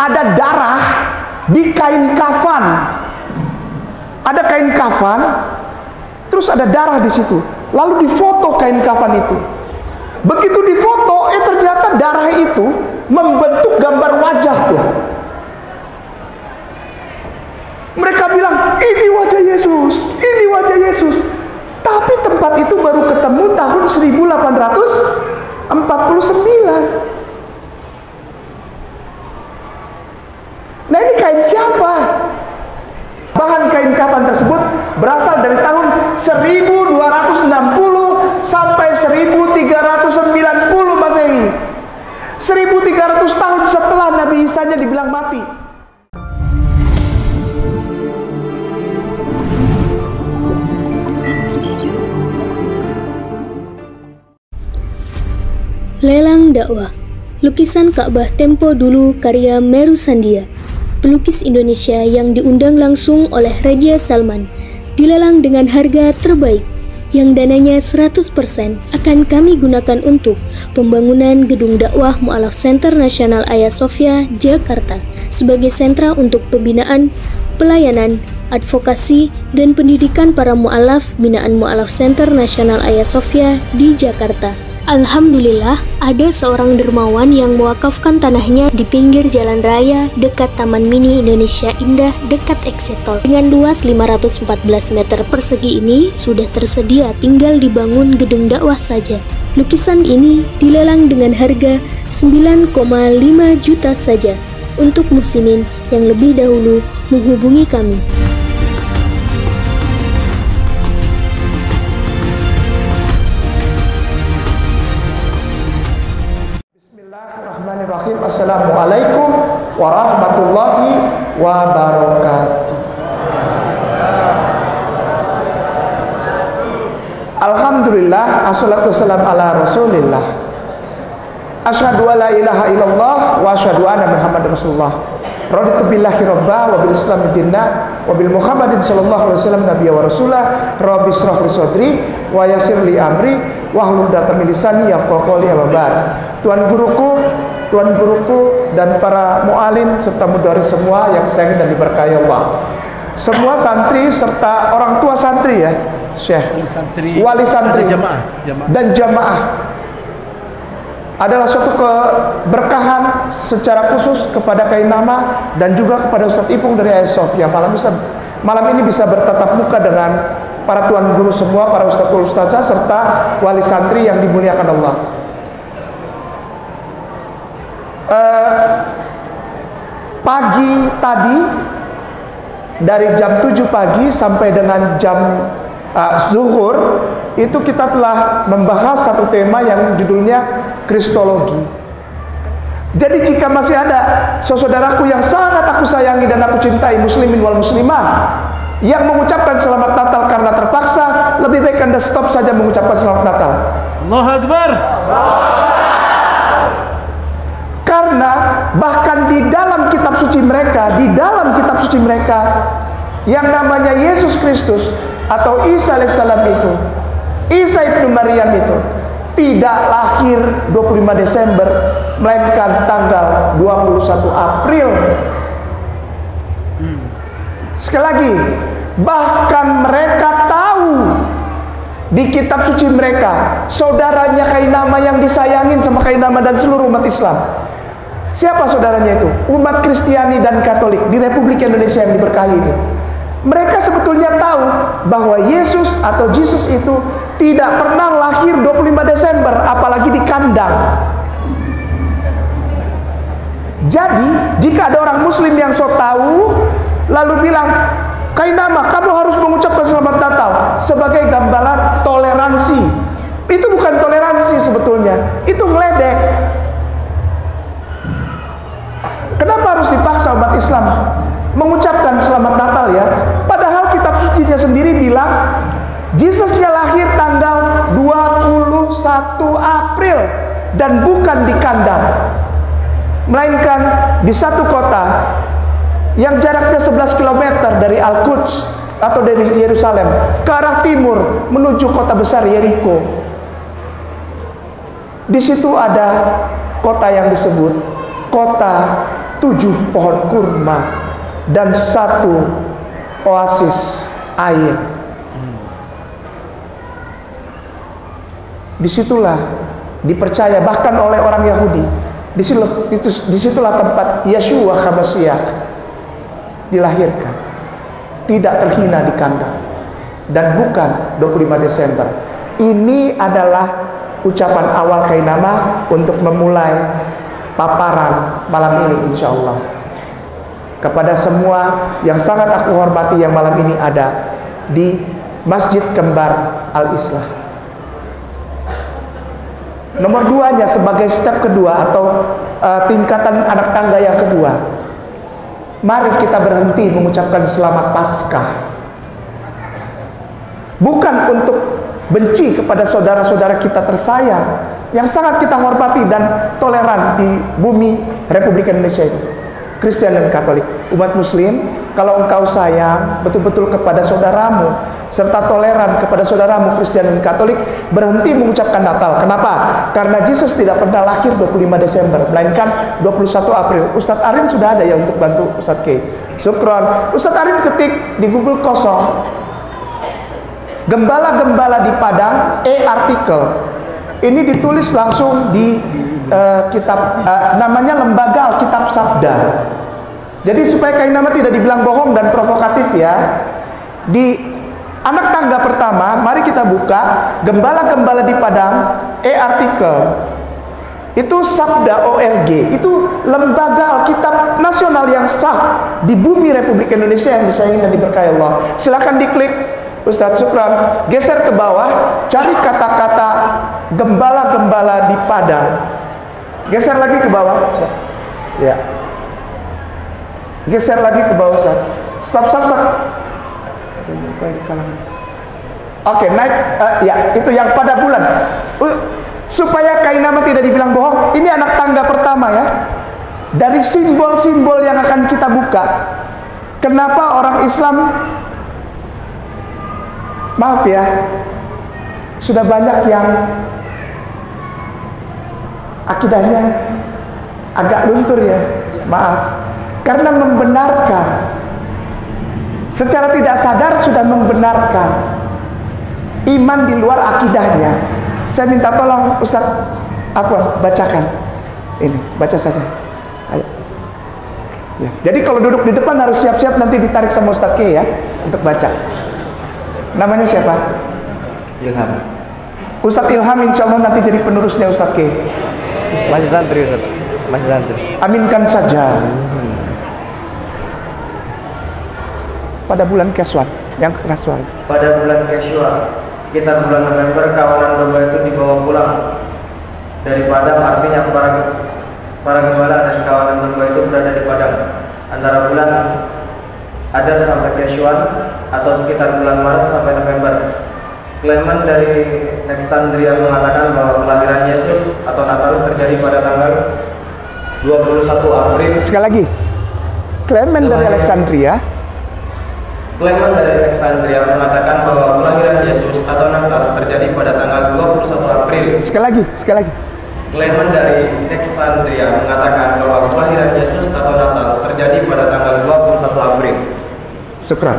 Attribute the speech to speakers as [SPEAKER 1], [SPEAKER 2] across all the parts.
[SPEAKER 1] ada darah di kain kafan. Ada kain kafan, terus ada darah di situ. Lalu difoto kain kafan itu. Begitu difoto, ternyata darah itu membentuk gambar wajah tuh. Mereka bilang, ini wajah Yesus, ini wajah Yesus. Tapi tempat itu baru ketemu tahun 1849. Nah, ini kain siapa? Bahan kain kafan tersebut berasal dari tahun 1260 sampai 1390 Masehi. 1300 tahun setelah Nabi Isa-nya dibilang mati.
[SPEAKER 2] Lelang dakwah. Lukisan Ka'bah Tempo Dulu karya Meru Sandia, pelukis Indonesia yang diundang langsung oleh Raja Salman, dilelang dengan harga terbaik yang dananya 100% akan kami gunakan untuk pembangunan gedung dakwah Mu'alaf Center Nasional Hagia Sophia, Jakarta sebagai sentra untuk pembinaan, pelayanan, advokasi, dan pendidikan para mu'alaf binaan Mu'alaf Center Nasional Hagia Sophia di Jakarta. Alhamdulillah, ada seorang dermawan yang mewakafkan tanahnya di pinggir jalan raya dekat Taman Mini Indonesia Indah dekat Exitol. Dengan luas 514 meter persegi ini sudah tersedia, tinggal dibangun gedung dakwah saja. Lukisan ini dilelang dengan harga 9,5 juta saja untuk muslimin yang lebih dahulu menghubungi kami.
[SPEAKER 1] Bismillahirrahmanirrahim. Assalamualaikum warahmatullahi wabarakatuh. Alhamdulillah, assalatu wassalamu ala rasulillah. Asyhadu an la ilaha illallah wa asyhadu anna Muhammadar Rasulullah. Raditu billahi robba wa bil islami dinna wa bil Muhammadin sallallahu alaihi wasallam nabiyya wa rasulah. Rabbi shrah li sadri wa yassir li amri wa hlul 'uqdatam min lisani yafqahu qawli. Tuan guruku dan para mu'alim serta mudaris semua yang saya dan diberkahi Allah. Semua santri serta orang tua santri ya, Syekh, wali santri dan jamaah adalah suatu keberkahan secara khusus kepada Kiai Nama dan juga kepada Ustadz Ipung dari Hagia Sophia. Malam ini bisa bertatap muka dengan para tuan guru semua, para ustadzah serta wali santri yang dimuliakan Allah. Pagi tadi dari jam 7 pagi sampai dengan jam zuhur itu kita telah membahas satu tema yang judulnya Kristologi. Jadi jika masih ada saudaraku yang sangat aku sayangi dan aku cintai, muslimin wal muslimah, yang mengucapkan selamat Natal karena terpaksa, lebih baik Anda stop saja mengucapkan selamat Natal.
[SPEAKER 3] Allahu Akbar.
[SPEAKER 1] Karena bahkan di dalam kitab suci mereka, yang namanya Yesus Kristus atau Isa alaihissalam itu, Isa ibnu Maryam itu tidak lahir 25 Desember melainkan tanggal 21 April. Sekali lagi, bahkan mereka tahu di kitab suci mereka saudaranya Kiai Nama yang disayangin sama Kiai Nama dan seluruh umat Islam. Siapa saudaranya itu? Umat Kristiani dan Katolik di Republik Indonesia yang diberkahi ini. Mereka sebetulnya tahu bahwa Yesus atau Jesus itu tidak pernah lahir 25 Desember, apalagi di kandang. Jadi, jika ada orang muslim yang so tahu lalu bilang, Kiai Nama, kamu harus mengucapkan selamat Natal sebagai gambaran toleransi. Itu bukan toleransi sebetulnya, itu ngeledek. Kenapa harus dipaksa umat Islam mengucapkan selamat Natal ya? Padahal kitab sucinya sendiri bilang Yesusnya lahir tanggal 21 April dan bukan di kandang, melainkan di satu kota yang jaraknya 11 km dari Al-Quds atau dari Yerusalem ke arah timur menuju kota besar Yeriko. Di situ ada kota yang disebut kota 7 pohon kurma dan 1 oasis air. Disitulah dipercaya bahkan oleh orang Yahudi. Disitulah tempat Yeshua HaMashiach dilahirkan. Tidak terhina di kandang. Dan bukan 25 Desember. Ini adalah ucapan awal Kainama untuk memulai paparan malam ini, insya Allah. Kepada semua yang sangat aku hormati yang malam ini ada di Masjid Kembar Al-Islah. Nomor 2-nya sebagai step kedua atau tingkatan anak tangga yang kedua, mari kita berhenti mengucapkan selamat Paskah. Bukan untuk benci kepada saudara-saudara kita tersayang yang sangat kita hormati dan toleran di bumi Republik Indonesia ini, Kristen dan Katolik. Umat Muslim, kalau engkau sayang betul-betul kepada saudaramu serta toleran kepada saudaramu Kristen dan Katolik, berhenti mengucapkan Natal. Kenapa? Karena Yesus tidak pernah lahir 25 Desember, melainkan 21 April. Ustadz Arin sudah ada ya untuk bantu Ustadz K. Syukron. Ustadz Arin ketik di Google kosong, Gembala-gembala di Padang, artikel. Ini ditulis langsung di kitab, namanya Lembaga Alkitab Sabda. Jadi supaya Kainama tidak dibilang bohong dan provokatif ya, di anak tangga pertama, mari kita buka Gembala-gembala di Padang, artikel. Itu Sabda ORG, itu lembaga Alkitab nasional yang sah di bumi Republik Indonesia yang disayangi dan diberkahi Allah. Silakan diklik. Ustadz Syukran, geser ke bawah, cari kata-kata gembala-gembala di Padang. Geser lagi ke bawah, Ustaz. Ya. Geser lagi ke bawah, Ustaz. Stop. Oke, naik. Ya, itu yang pada bulan. Supaya Kainama tidak dibilang bohong, ini anak tangga pertama ya. Dari simbol-simbol yang akan kita buka. Kenapa orang Islam, maaf ya, sudah banyak yang akidahnya agak luntur ya, maaf. Karena membenarkan, secara tidak sadar sudah membenarkan iman di luar akidahnya. Saya minta tolong Ustaz Afwan, bacakan. Ini, baca saja. Ayo. Ya. Jadi kalau duduk di depan harus siap-siap nanti ditarik sama Ustaz K ya, untuk baca. Namanya siapa?
[SPEAKER 3] Ilham.
[SPEAKER 1] Ustadz Ilham insya Allah nanti jadi penerusnya Ustadz K.
[SPEAKER 3] Masih santri Ustaz. Masih santri.
[SPEAKER 1] Aminkan saja. Pada bulan Keswan, yang kerasual.
[SPEAKER 3] Pada bulan Keshua, sekitar bulan November, kawanan domba itu dibawa pulang dari Padang. Artinya para gembala dan kawanan domba itu berada di Padang antara bulan Adar sampai Keswan, atau sekitar bulan Maret sampai November. Clement dari Alexandria mengatakan bahwa kelahiran Yesus atau Natal terjadi pada tanggal 21 April.
[SPEAKER 1] Sekali lagi, Clement dari Alexandria
[SPEAKER 3] mengatakan bahwa kelahiran Yesus atau Natal terjadi pada tanggal 21 April.
[SPEAKER 1] Sekali lagi.
[SPEAKER 3] Clement dari Alexandria mengatakan bahwa kelahiran Yesus atau Natal terjadi pada tanggal 21 April.
[SPEAKER 1] Syukran.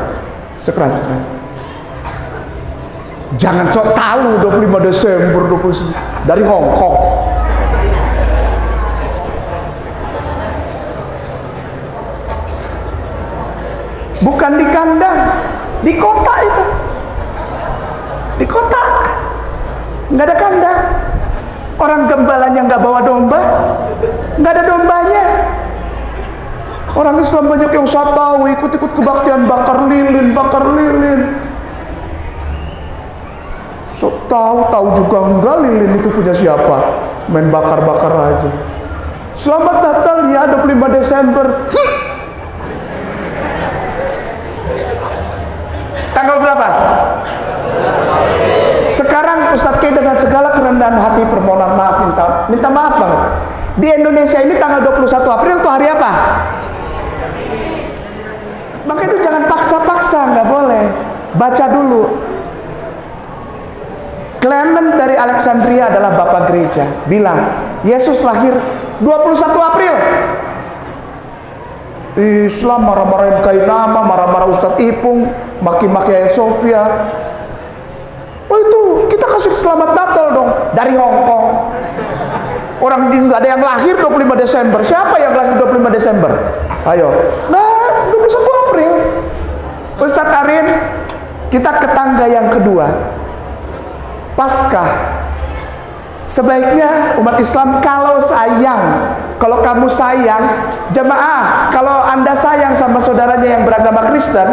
[SPEAKER 1] Jangan sok tahu 25 Desember 29 dari Hong Kong. Bukan di kandang, di kota itu. Di kota. Nggak ada kandang. Orang gembalanya nggak bawa domba, nggak ada dombanya. Orang Islam banyak yang saya tahu ikut-ikut kebaktian bakar lilin. So tahu juga enggak lilin itu punya siapa? Main bakar-bakar aja. Selamat Natal ya 25 Desember. Tanggal berapa? Sekarang Ustadz K dengan segala kerendahan hati permohonan maaf, minta maaf banget. Di Indonesia ini tanggal 21 April itu hari apa? Maka itu jangan paksa-paksa, nggak boleh. Baca dulu. Clement dari Alexandria adalah bapak gereja, bilang Yesus lahir 21 April. Islam marah-marahin Kainama, marah-marah Ustadz Ipung, maki-maki Ayat Sofia. Oh itu kita kasih selamat Natal dong dari Hong Kong. Orang nggak ada yang lahir 25 Desember. Siapa yang lahir 25 Desember? Ayo. Nah, 21 April. Ustadz Arin, kita ke tangga yang kedua. Paskah. Sebaiknya umat Islam kalau kamu sayang, jemaah, kalau Anda sayang sama saudaranya yang beragama Kristen,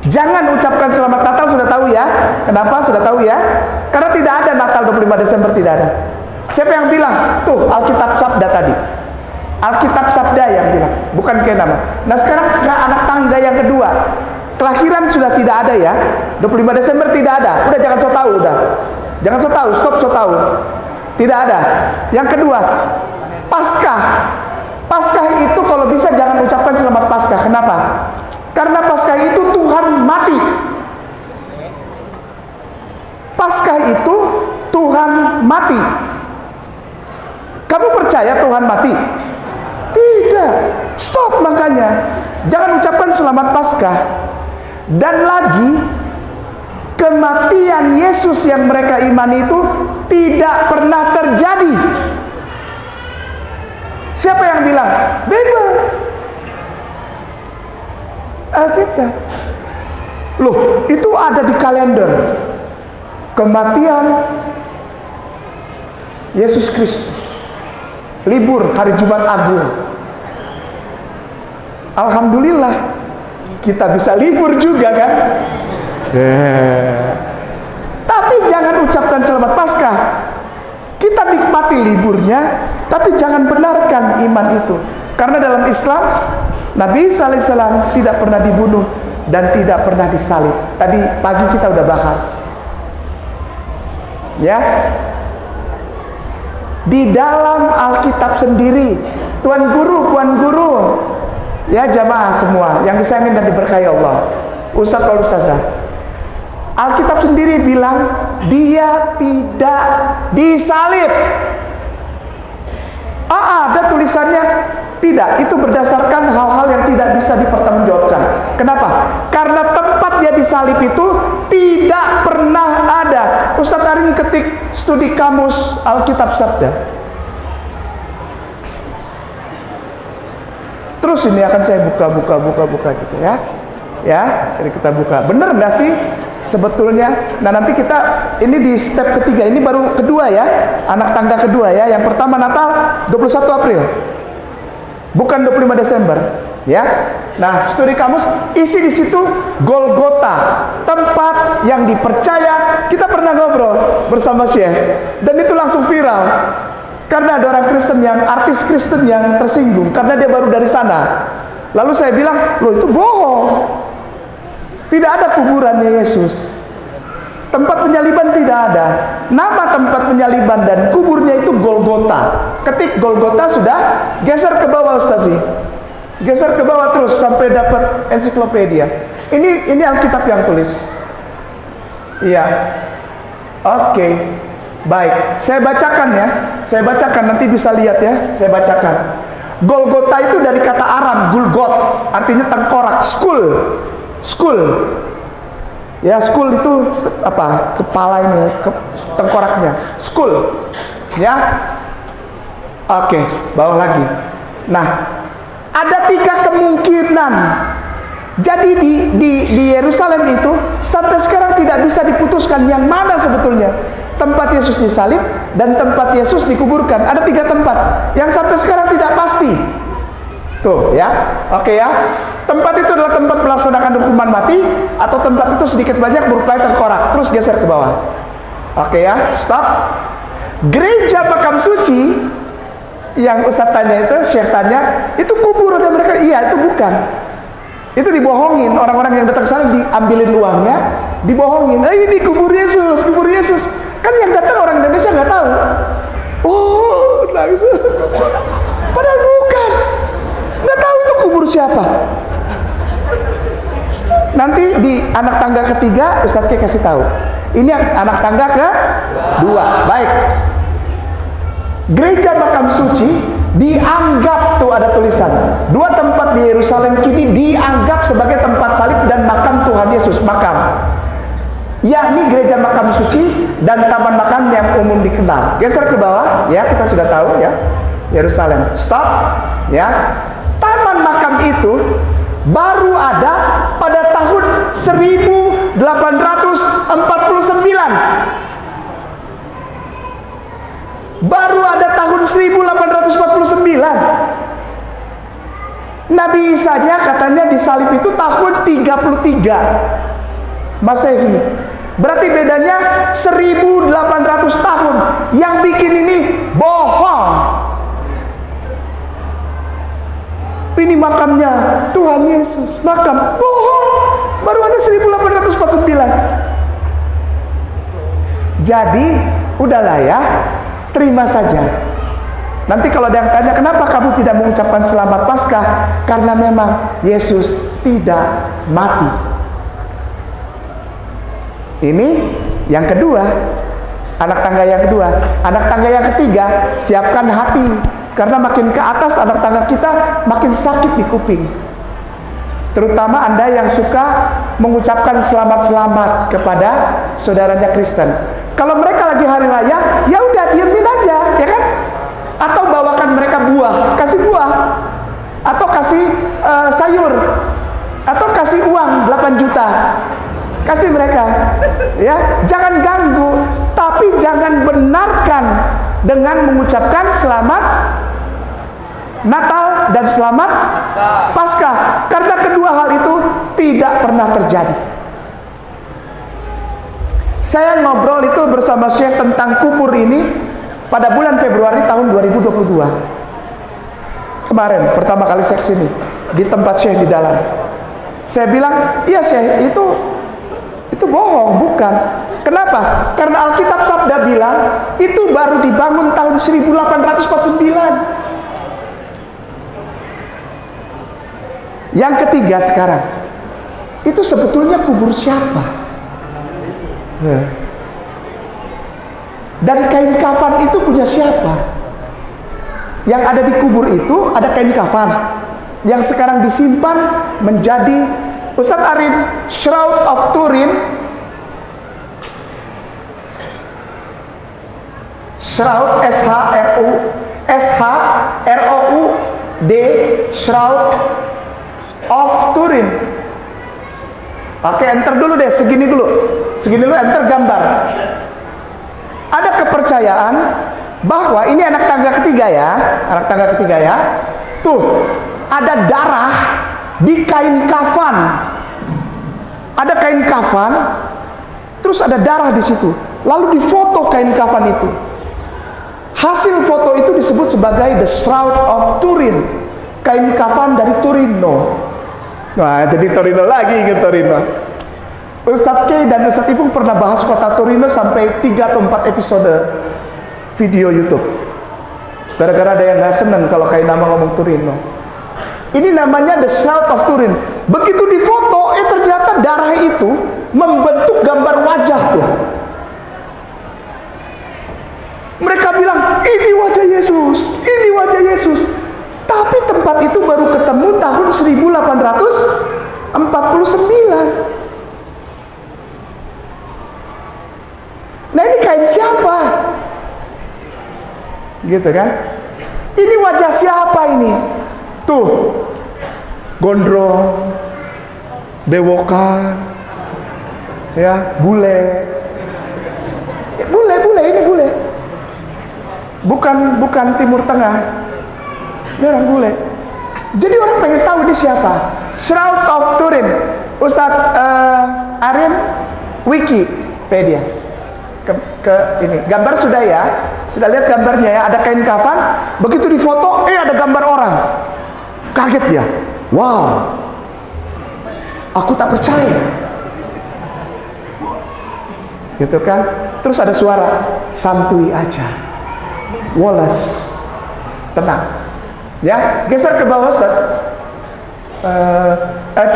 [SPEAKER 1] jangan ucapkan selamat Natal, sudah tahu ya. Kenapa? Sudah tahu ya? Karena tidak ada Natal 25 Desember, tidak ada. Siapa yang bilang? Tuh, Alkitab Sabda tadi. Alkitab Sabda yang bilang, bukan Kainama. Nah sekarang ke anak tangga yang kedua. Kelahiran sudah tidak ada ya. 25 Desember tidak ada. Udah jangan so tahu, udah. Jangan so tahu, stop so tahu. Tidak ada. Yang kedua, Paskah. Paskah itu kalau bisa jangan ucapkan selamat Paskah. Kenapa? Karena Paskah itu Tuhan mati. Paskah itu Tuhan mati. Kamu percaya Tuhan mati? Tidak. Stop makanya. Jangan ucapkan selamat Paskah. Dan lagi, kematian Yesus yang mereka imani itu tidak pernah terjadi. Siapa yang bilang? Bible, Alkitab. Loh, itu ada di kalender. Kematian Yesus Kristus. Libur hari Jumat Agung. Alhamdulillah, kita bisa libur juga kan? Tapi jangan ucapkan selamat Paskah. Kita nikmati liburnya, tapi jangan benarkan iman itu. Karena dalam Islam, Nabi Isa alaihissalam tidak pernah dibunuh dan tidak pernah disalib. Tadi pagi kita udah bahas. Ya. Di dalam Alkitab sendiri, Tuan Guru, ya jamaah semua yang disayangin dan diberkahi Allah, Ustadz Paul Ustazah, Alkitab sendiri bilang dia tidak disalib. Ada tulisannya tidak. Itu berdasarkan hal-hal yang tidak bisa dipertanggungjawabkan. Kenapa? Karena tempat dia disalib itu tidak pernah ada. Ustadz Arin ketik studi kamus Alkitab Sabda. Terus ini akan saya buka gitu ya. Ya, jadi kita buka. Bener nggak sih sebetulnya? Nah nanti kita ini di step ketiga, ini baru kedua ya, anak tangga kedua ya. Yang pertama Natal 21 April, bukan 25 Desember ya. Nah studi kamus isi di situ Golgota, tempat yang dipercaya. Kita pernah ngobrol bersama Syekh dan itu langsung viral. Karena ada orang Kristen yang, artis Kristen yang tersinggung karena dia baru dari sana. Lalu saya bilang, loh itu bohong. Tidak ada kuburannya Yesus. Tempat penyaliban tidak ada. Nama tempat penyaliban dan kuburnya itu Golgota. Ketik Golgota sudah, geser ke bawah Ustaz. Geser ke bawah terus sampai dapat ensiklopedia. Ini Alkitab yang tulis. Iya. Oke. Baik, saya bacakan ya. Saya bacakan, nanti bisa lihat ya. Saya bacakan. Golgota itu dari kata Aram, Gulgot, artinya tengkorak, skull. Ya, skull itu apa? Kepala ini, tengkoraknya. Skull. Ya. Oke, bawah lagi. Nah, ada 3 kemungkinan. Jadi di Yerusalem itu sampai sekarang tidak bisa diputuskan yang mana sebetulnya tempat Yesus disalib dan tempat Yesus dikuburkan. Ada 3 tempat yang sampai sekarang tidak pasti. Tuh ya, oke ya. Tempat itu adalah tempat melaksanakan hukuman mati, atau tempat itu sedikit banyak berupa tengkorak. Terus geser ke bawah. Oke ya, stop. Gereja makam suci yang Ustadz tanya itu, Syekh tanya, itu kubur ada mereka? Iya, itu bukan. Itu dibohongin, orang-orang yang datang ke sana diambilin uangnya, dibohongin. Ini kubur Yesus, kubur Yesus. Kan yang datang orang Indonesia nggak tahu. Oh, nangis. Padahal bukan. Nggak tahu itu kubur siapa. Nanti di anak tangga ketiga Ustadz Ki kasih tahu. Ini anak tangga kedua. Baik. Gereja makam suci dianggap, tuh ada tulisan, 2 tempat di Yerusalem kini dianggap sebagai tempat salib dan makam Tuhan Yesus. Makam, yakni gereja makam suci dan taman makam yang umum dikenal. Geser ke bawah, ya, kita sudah tahu ya, Yerusalem. Stop, ya. Taman makam itu baru ada pada tahun 1849. Baru ada tahun 1849. Nabi Isa-nya katanya disalib itu tahun 33 Masehi. Berarti bedanya 1800 tahun. Yang bikin ini bohong. Ini makamnya Tuhan Yesus, makam, bohong. Baru ada 1849. Jadi udahlah ya, terima saja. Nanti kalau ada yang tanya, kenapa kamu tidak mengucapkan selamat Paskah? Karena memang Yesus tidak mati. Ini yang kedua, anak tangga yang kedua. Anak tangga yang ketiga, siapkan hati. Karena makin ke atas anak tangga kita makin sakit di kuping. Terutama Anda yang suka mengucapkan selamat-selamat kepada saudaranya Kristen. Kalau mereka lagi hari raya, ya udah diemin aja, ya kan? Atau bawakan mereka buah, kasih buah, atau kasih sayur, atau kasih uang 8 juta, kasih mereka, ya. Jangan ganggu, tapi jangan benarkan dengan mengucapkan selamat Natal dan selamat Paskah, karena kedua hal itu tidak pernah terjadi. Saya ngobrol itu bersama Syekh tentang kubur ini pada bulan Februari tahun 2022. Kemarin pertama kali saya kesini di tempat Syekh di dalam. Saya bilang, iya Syekh, itu bohong, bukan. Kenapa? Karena Alkitab Sabda bilang itu baru dibangun tahun 1849. Yang ketiga sekarang, itu sebetulnya kubur siapa? Dan kain kafan itu punya siapa? Yang ada di kubur itu ada kain kafan yang sekarang disimpan menjadi Ustadz Arif, Shroud of Turin. Shroud, S-H-R-O-U-D, Shroud of Turin. Oke, enter dulu deh, segini dulu, enter gambar. Ada kepercayaan bahwa ini anak tangga ketiga ya, tuh ada darah di kain kafan, ada kain kafan, terus ada darah di situ, lalu difoto kain kafan itu. Hasil foto itu disebut sebagai the Shroud of Turin, kain kafan dari Torino. Nah, jadi Torino lagi, ingat Torino. Ustadz K dan Ustadz Ipung pernah bahas kota Torino sampai 3 atau 4 episode video YouTube. Gara-gara ada yang nggak seneng kalau kayak nama ngomong Torino. Ini namanya the Shroud of Turin. Begitu difoto, ternyata darah itu membentuk gambar wajah tuh. Mereka bilang, ini wajah Yesus, ini wajah Yesus. Tapi tempat itu baru ketemu tahun 1849. Nah, ini kain siapa? Gitu kan? Ini wajah siapa ini? Tuh, gondrong, bewokan, ya, bule, ini bule. Bukan Timur Tengah. Ini orang bule. Jadi orang pengen tahu ini siapa. Shroud of Turin. Ustadz Arin Wikipedia. Ke ini gambar sudah ya, sudah lihat gambarnya ya, ada kain kafan, begitu difoto, ada gambar orang, kaget dia, wow, aku tak percaya, gitu kan? Terus ada suara, santuy aja, Wallace, tenang, ya, geser ke bawah Ustaz,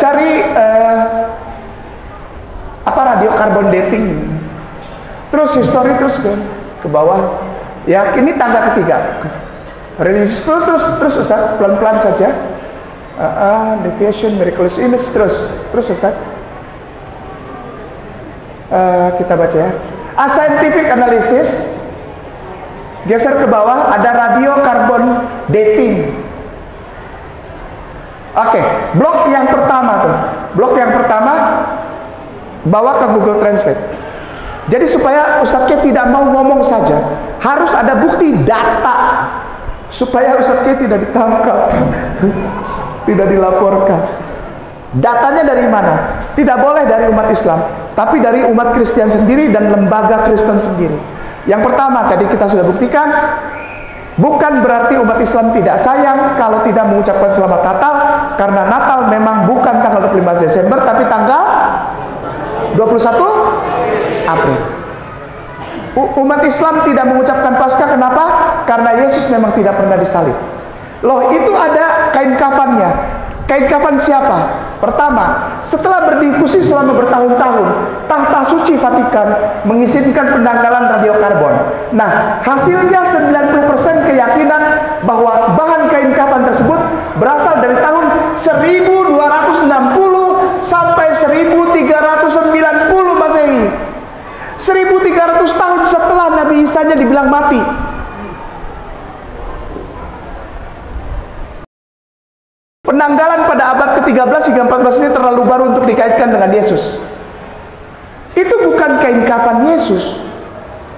[SPEAKER 1] cari radiokarbon dating. Terus history terus ke bawah. Ya, ini tangga ketiga. Religious terus Ustaz, pelan-pelan saja. Deviation, miraculous image, terus Ustaz. Kita baca ya. A scientific analysis. Geser ke bawah, ada radiocarbon dating. Oke, blok yang pertama tuh. Blok yang pertama bawa ke Google Translate. Jadi supaya Ustadznya tidak mau ngomong saja, harus ada bukti data supaya Ustadznya tidak ditangkap, tidak dilaporkan. Datanya dari mana? Tidak boleh dari umat Islam, tapi dari umat Kristen sendiri dan lembaga Kristen sendiri. Yang pertama tadi kita sudah buktikan, bukan berarti umat Islam tidak sayang kalau tidak mengucapkan selamat Natal, karena Natal memang bukan tanggal 25 Desember tapi tanggal 21 April. Umat Islam tidak mengucapkan Paskah, kenapa? Karena Yesus memang tidak pernah disalib. Loh, itu ada kain kafannya. Kain kafan siapa? Pertama, setelah berdiskusi selama bertahun-tahun, tahta suci Vatikan mengizinkan penanggalan radiokarbon. Nah, hasilnya 90% keyakinan bahwa bahan kain kafan tersebut berasal dari tahun 1260 sampai 1390 Masehi. 1300 tahun setelah Nabi Isa-nya dibilang mati. Penanggalan pada abad ke-13 hingga 14 ini terlalu baru untuk dikaitkan dengan Yesus. Itu bukan kain kafan Yesus.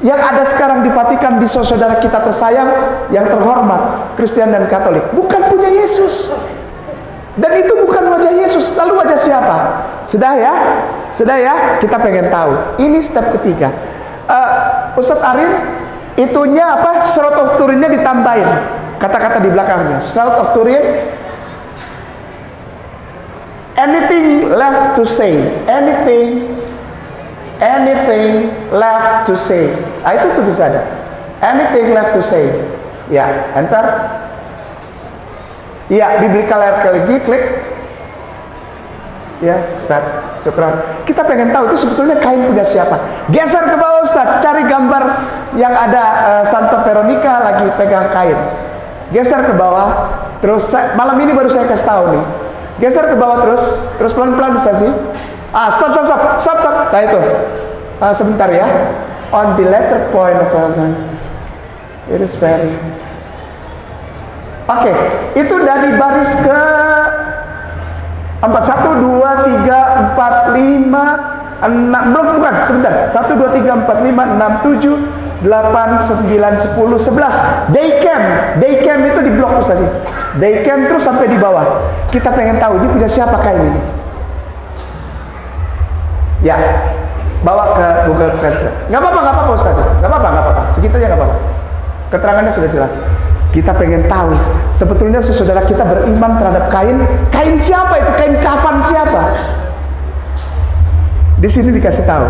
[SPEAKER 1] Yang ada sekarang di Vatikan, di saudara kita tersayang yang terhormat, Kristen dan Katolik, bukan punya Yesus. Dan itu bukan wajah Yesus. Lalu wajah siapa? Sudah ya? Sudah ya? Kita pengen tahu. Ini step ketiga. Ustadz Arin, itunya apa? Shroud of Turinnya ditambahin kata-kata di belakangnya. Shroud of Turin. Anything left to say? Anything left to say? Itu tulisannya. Anything left to say? Ya, enter. Ya, biblical archaeology, klik. Ya, start. Syukran. Kita pengen tahu itu sebetulnya kain punya siapa. Geser ke bawah Ustaz, cari gambar yang ada Santa Veronica lagi pegang kain. Geser ke bawah. Terus malam ini baru saya kasih tahu nih. Geser ke bawah terus pelan-pelan bisa sih. Stop. Nah itu. Sebentar ya. On the latter point of heaven, it is very. Oke, itu dari baris ke 4, 1, 2, 3, 4, 5, 6, belum, bukan, sebentar. 1, 2, 3, 4, 5, 6, 7, 8, 9, 10, 11. Daycam itu di blok Ustaz sih. Daycam terus sampai di bawah. Kita pengen tahu ini punya siapa kain ini. Ya, bawa ke Google Translate. Nggak apa-apa Ustaz. Nggak apa-apa. Segitu aja nggak apa-apa. Keterangannya sudah jelas. Kita pengen tahu sebetulnya saudara kita beriman terhadap kain. Kain siapa itu? Kain kafan siapa? Di sini dikasih tahu.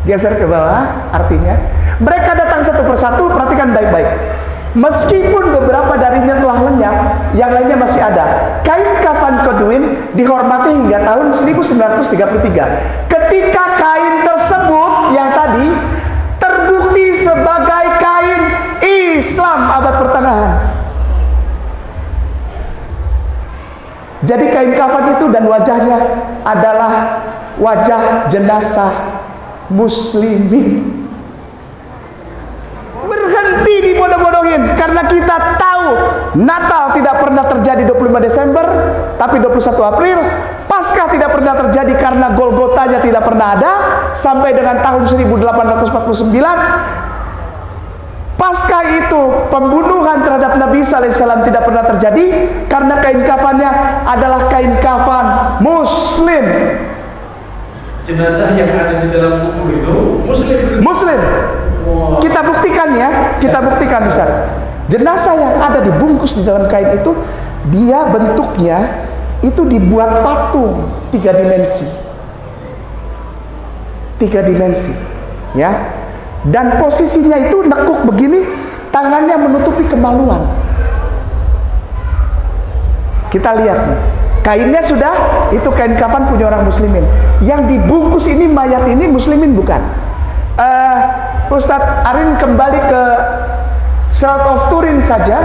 [SPEAKER 1] Geser ke bawah, artinya mereka datang satu persatu. Perhatikan baik-baik. Meskipun beberapa darinya telah lenyap, yang lainnya masih ada. Kain kafan Koduin dihormati hingga tahun 1933. Ketika kain tersebut yang tadi terbukti sebagai kain Islam abad pertengahan. Jadi kain kafan itu dan wajahnya adalah wajah jenazah muslimin. Berhenti dibodoh-bodohin, karena kita tahu Natal tidak pernah terjadi 25 Desember tapi 21 April. Paskah tidak pernah terjadi karena Golgotanya tidak pernah ada sampai dengan tahun 1849. Paskah itu pembunuhan terhadap Nabi Isa alaihissalam tidak pernah terjadi karena kain kafannya adalah kain kafan Muslim.
[SPEAKER 4] Jenazah yang ada di dalam kubur itu Muslim. Wow.
[SPEAKER 1] Kita buktikan ya, kita buktikan Ustaz. Jenazah yang ada dibungkus di dalam kain itu, dia bentuknya itu dibuat patung 3 dimensi. 3 dimensi, ya. Dan posisinya itu nekuk begini, tangannya menutupi kemaluan. Kita lihat nih, kainnya sudah, itu kain kafan punya orang muslimin. Yang dibungkus ini, mayat ini muslimin bukan. Ustadz Arin kembali ke Shroud of Turin saja.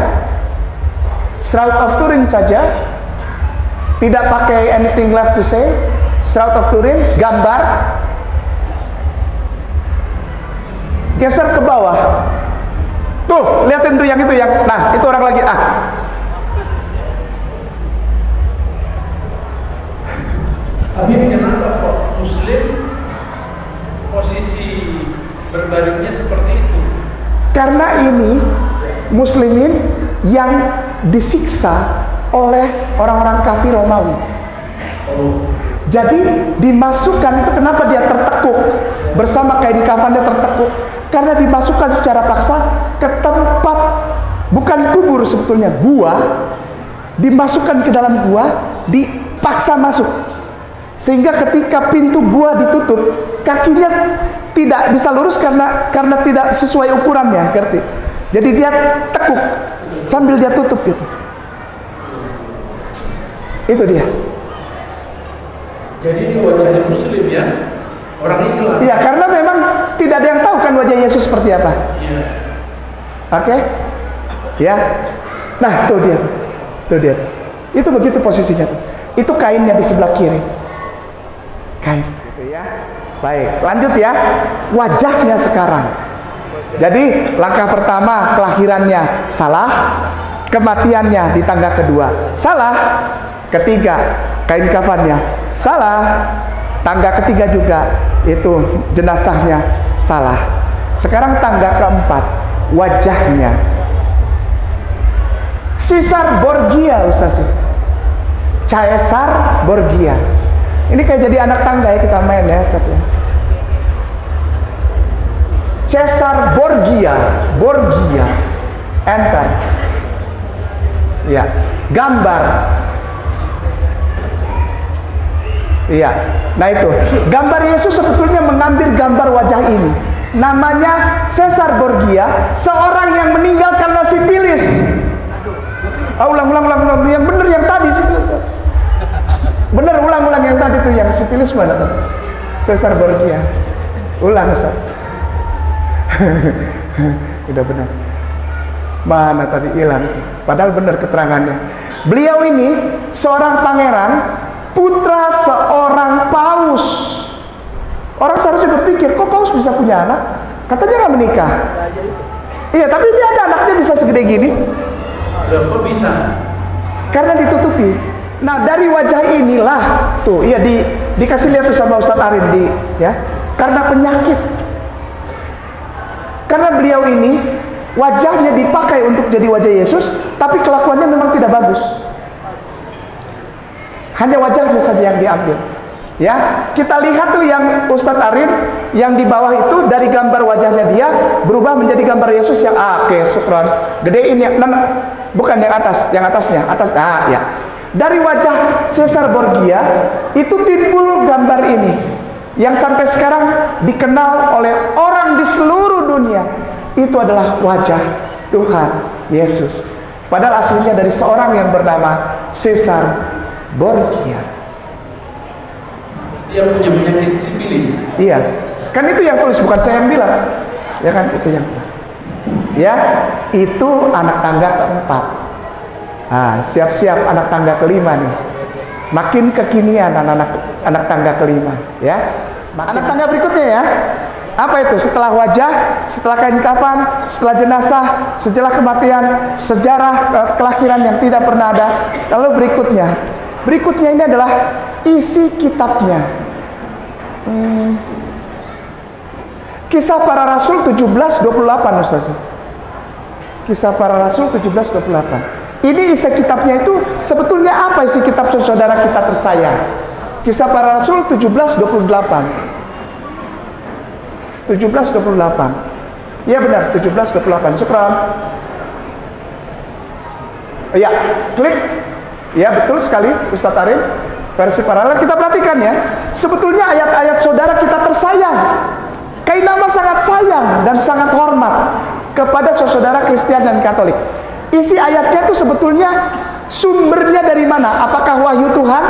[SPEAKER 1] Shroud of Turin saja, tidak pakai anything left to say. Shroud of Turin, gambar. Geser ke bawah. Tuh, lihatin tuh yang itu yang. Nah, itu orang lagi.
[SPEAKER 4] Tapi kenapa kok Muslim posisi berbaringnya seperti itu?
[SPEAKER 1] Karena ini Muslimin yang disiksa oleh orang-orang kafir Romawi. Jadi dimasukkan, itu kenapa dia tertekuk bersama kain kafannya tertekuk, karena dimasukkan secara paksa ke tempat, bukan kubur sebetulnya, gua, dimasukkan ke dalam gua, dipaksa masuk, sehingga ketika pintu gua ditutup, kakinya tidak bisa lurus karena tidak sesuai ukurannya, ngerti? Jadi dia tekuk sambil dia tutup gitu. Itu dia.
[SPEAKER 4] Jadi ini wajahnya Muslim ya, orang Islam.
[SPEAKER 1] Iya, karena memang tidak ada yang tahu kan wajah Yesus seperti apa.
[SPEAKER 4] Iya.
[SPEAKER 1] Oke? Ya. Nah, tuh dia. Tuh dia. Itu begitu posisinya. Itu kainnya di sebelah kiri. Kain. Gitu ya. Baik, lanjut ya. Wajahnya sekarang. Jadi, langkah pertama kelahirannya salah, kematiannya di tangga kedua salah, ketiga kain kafannya salah, tangga ketiga juga itu jenazahnya salah. Sekarang tangga keempat, wajahnya. Caesar Borgia, Ustaz. Caesar Borgia. Ini kayak jadi anak tangga ya, kita main ya, Ustaz ya. Caesar Borgia, Borgia. Enter. Ya, gambar. Iya. Nah itu, gambar Yesus sebetulnya mengambil gambar wajah ini. Namanya Caesar Borgia, seorang yang meninggal karena sifilis. Ulang. Yang benar yang tadi sih. Benar, ulang yang tadi tuh, yang sifilis mana tuh? Caesar Borgia. Ulang, Ustaz. Udah benar. Mana tadi hilang? Padahal benar keterangannya. Beliau ini seorang pangeran, putra seorang paus. Orang seharusnya berpikir, kok paus bisa punya anak? Katanya nggak menikah. Iya, tapi dia ada anaknya bisa segede gini.
[SPEAKER 4] Kok bisa?
[SPEAKER 1] Karena ditutupi. Nah, dari wajah inilah tuh, iya dikasih lihat tuh sama Ustadz Arin ya. Karena penyakit. Karena beliau ini wajahnya dipakai untuk jadi wajah Yesus, tapi kelakuannya memang tidak bagus. Hanya wajahnya saja yang diambil. Ya, kita lihat tuh yang Ustadz Arin yang di bawah itu, dari gambar wajahnya dia berubah menjadi gambar Yesus yang oke, syukron. Gedein yang bukan yang atasnya, atas. Ya. Dari wajah Caesar Borgia itu timbul gambar ini yang sampai sekarang dikenal oleh orang di seluruh dunia. Itu adalah wajah Tuhan Yesus. Padahal aslinya dari seorang yang bernama Caesar Borgia.
[SPEAKER 4] Dia punya penyakit sifilis.
[SPEAKER 1] Iya, kan itu yang tulis, bukan saya yang bilang. Ya kan, itu yang bilang. Ya, itu anak tangga keempat. Nah, siap-siap anak tangga kelima nih. Makin kekinian anak tangga kelima, ya. Anak tangga berikutnya ya. Apa itu? Setelah wajah, setelah kain kafan, setelah jenazah, setelah kematian, sejarah kelahiran yang tidak pernah ada. Lalu berikutnya ini adalah isi kitabnya. Kisah Para Rasul 17:28, Ustaz. Kisah Para Rasul 17:28. Ini isi kitabnya itu sebetulnya apa isi kitab saudara kita tersayang? Kisah Para Rasul 17:28. 17:28. Iya benar, 17:28. Syukran. Ya, klik. Ya, betul sekali Ustaz Arin. Versi paralel kita perhatikan ya. Sebetulnya ayat-ayat saudara kita tersayang. Kainama sangat sayang dan sangat hormat kepada saudara Kristen dan Katolik. Isi ayatnya itu sebetulnya sumbernya dari mana? Apakah wahyu Tuhan?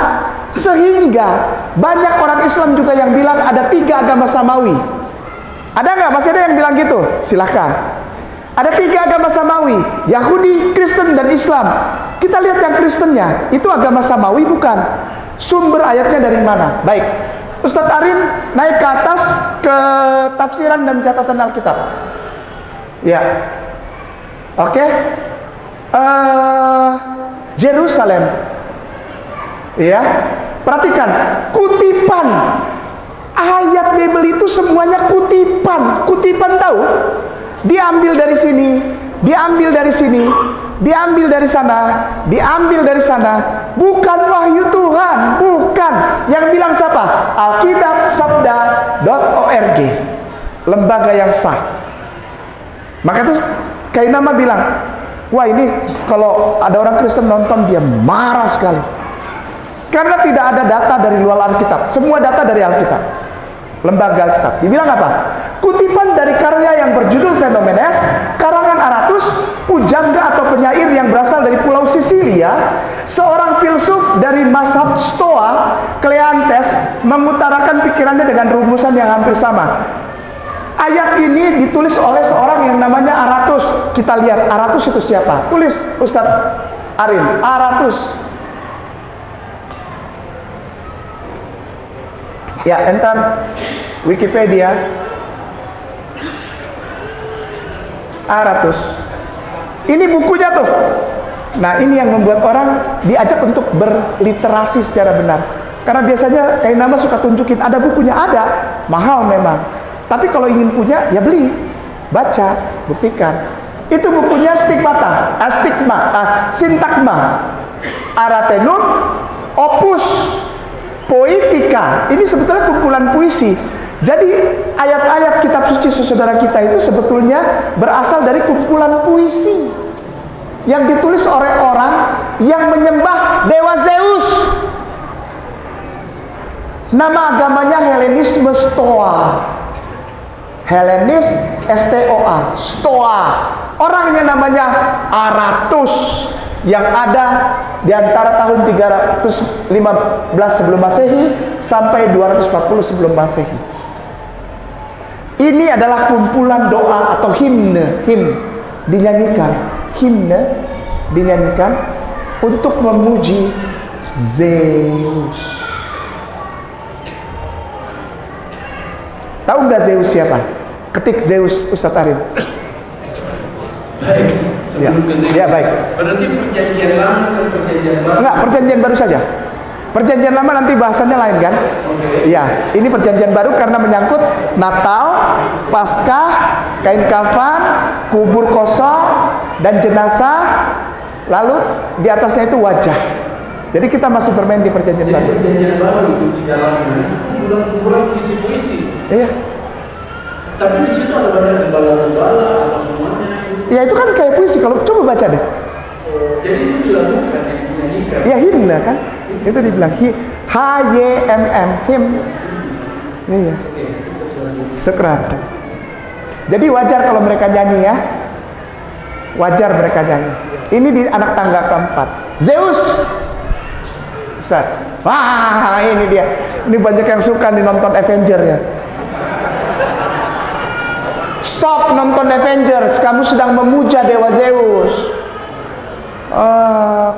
[SPEAKER 1] Sehingga banyak orang Islam juga yang bilang ada 3 agama samawi. Ada nggak? Masih ada yang bilang gitu? Silahkan. Ada 3 agama samawi, Yahudi, Kristen, dan Islam. Kita lihat yang Kristennya, itu agama samawi bukan? Sumber ayatnya dari mana? Baik, Ustadz Arin naik ke atas ke tafsiran dan catatan Alkitab. Ya, oke. Jerusalem. Ya, perhatikan kutipan. Ayat Bible itu semuanya kutipan. Kutipan tahu? Diambil dari sini, diambil dari sini, diambil dari sana, diambil dari sana. Bukan wahyu Tuhan, bukan. Yang bilang siapa? Alkitabsabda.org, lembaga yang sah. Maka itu kayak nama bilang, wah ini kalau ada orang Kristen nonton dia marah sekali, karena tidak ada data dari luar Alkitab, semua data dari Alkitab, lembaga Alkitab. Dibilang apa? Kutipan dari karya yang berjudul Fenomenes, karangan Aratus, pujangga atau penyair yang berasal dari Pulau Sisilia, seorang filsuf dari mazhab Stoa, Kleantes, mengutarakan pikirannya dengan rumusan yang hampir sama. Ayat ini ditulis oleh seorang yang namanya Aratus. Kita lihat Aratus itu siapa? Tulis Ustadz Arin, Aratus. Ya, enter Wikipedia. Aratus. Ini bukunya tuh. Nah, ini yang membuat orang diajak untuk berliterasi secara benar. Karena biasanya kayak nama suka tunjukin ada bukunya, ada, mahal memang. Tapi kalau ingin punya, ya beli, baca, buktikan. Itu bukunya Sintagma, Aratenum, Opus Poetica. Ini sebetulnya kumpulan puisi. Jadi ayat-ayat kitab suci saudara kita itu sebetulnya berasal dari kumpulan puisi yang ditulis oleh orang yang menyembah dewa Zeus. Nama agamanya Helenisme Stoa. Helenis S-T-O-A, Stoa. Orangnya namanya Aratus, yang ada di antara tahun 315 sebelum Masehi sampai 240 sebelum Masehi. Ini adalah kumpulan doa atau himne, dinyanyikan, himne dinyanyikan untuk memuji Zeus. Tahu nggak Zeus siapa? Ketik Zeus, Ustadz Arin.
[SPEAKER 4] Baik, sebelum ke Zeus.
[SPEAKER 1] Ya, baik.
[SPEAKER 4] Berarti perjanjian lama dan perjanjian baru?
[SPEAKER 1] Enggak, perjanjian baru saja. Perjanjian lama nanti bahasannya lain kan? Iya, ini perjanjian baru karena menyangkut Natal, Paskah, kain kafan, kubur kosong, dan jenazah. Lalu di atasnya itu wajah. Jadi kita masih bermain di perjanjian baru.
[SPEAKER 4] Perjanjian baru itu di dalamnya kumpulan puisi-puisi.
[SPEAKER 1] Iya.
[SPEAKER 4] Tapi di situ ada banyak gembala-gembala apa semuanya.
[SPEAKER 1] Ya itu kan kayak puisi. Kalau coba baca deh.
[SPEAKER 4] Jadi itu dilakukan, dinyanyikan.
[SPEAKER 1] Ya himne kan? Itu dibilang H-Y-M-N, him. Iya. Sekrat. Jadi wajar kalau mereka nyanyi ya. Wajar mereka nyanyi. Ini di anak tangga keempat. Zeus. Ustaz. Wah, ini dia. Ini banyak yang suka nih nonton Avenger ya. Stop nonton Avengers, kamu sedang memuja dewa Zeus.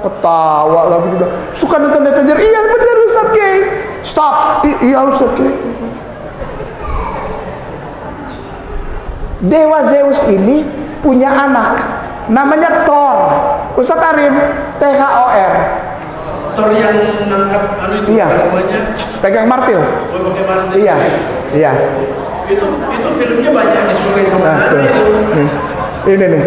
[SPEAKER 1] Ketawa lagi juga. Suka nonton Avengers? Iya benar Ustaz Kay. Stop. Iya Ustaz Kay. Dewa Zeus ini punya anak, namanya Thor. Ustaz Arin, T-H-O-R.
[SPEAKER 4] Thor yang menangkap itu
[SPEAKER 1] iya.
[SPEAKER 4] namanya. Pakai
[SPEAKER 1] martil.
[SPEAKER 4] Oh, pakai martil.
[SPEAKER 1] Iya. Iya.
[SPEAKER 4] Itu filmnya banyak disukai sama anak itu.
[SPEAKER 1] Ini nih.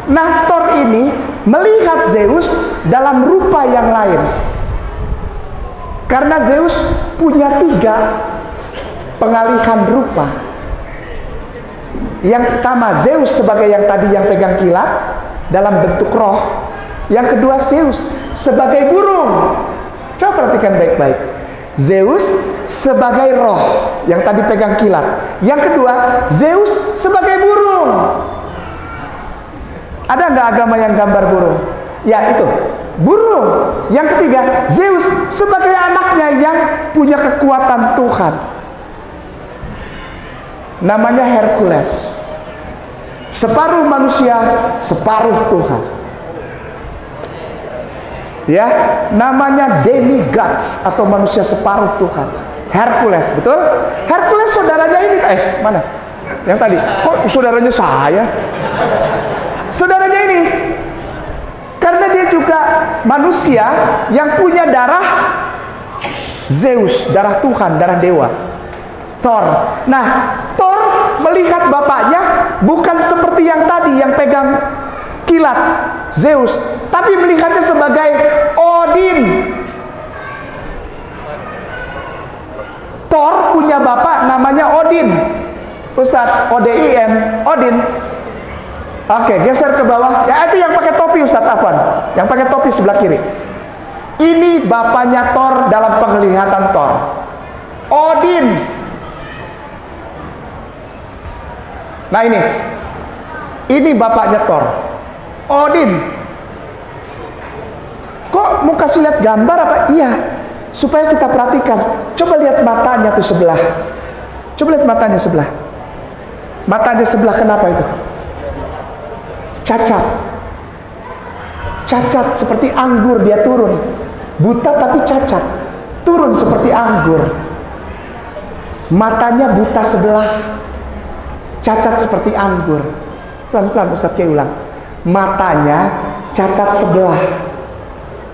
[SPEAKER 1] Nah, Thor ini melihat Zeus dalam rupa yang lain. Karena Zeus punya 3 pengalihan rupa. Yang pertama Zeus sebagai yang tadi yang pegang kilat dalam bentuk roh. Yang kedua Zeus sebagai burung. Coba perhatikan baik-baik. Zeus sebagai roh yang tadi pegang kilat. Yang kedua Zeus sebagai burung. Ada nggak agama yang gambar burung? Ya itu, burung. Yang ketiga Zeus sebagai anaknya yang punya kekuatan Tuhan. Namanya Hercules. Separuh manusia, separuh Tuhan. Ya, namanya demigods atau manusia separuh Tuhan. Hercules, betul? Hercules saudaranya ini, mana? Yang tadi, kok saudaranya saya? Saudaranya ini, karena dia juga manusia yang punya darah Zeus, darah Tuhan, darah dewa. Thor. Nah, Thor melihat bapaknya bukan seperti yang tadi yang pegang kilat Zeus, tapi melihatnya sebagai Odin. Thor punya bapak namanya Odin. Ustadz, O-D-I-N, Odin. Oke, geser ke bawah. Ya, itu yang pakai topi Ustadz Afwan. Yang pakai topi sebelah kiri. Ini bapaknya Thor dalam penglihatan Thor. Odin. Nah ini bapaknya Thor. Odin. Kok mau kasih lihat gambar apa? Iya, supaya kita perhatikan. Coba lihat matanya tuh sebelah. Coba lihat matanya sebelah. Matanya sebelah kenapa itu? Cacat. Cacat seperti anggur dia turun. Buta tapi cacat. Turun seperti anggur. Matanya buta sebelah. Cacat seperti anggur. Pelan-pelan Ustaz Kiai ulang. Matanya cacat sebelah.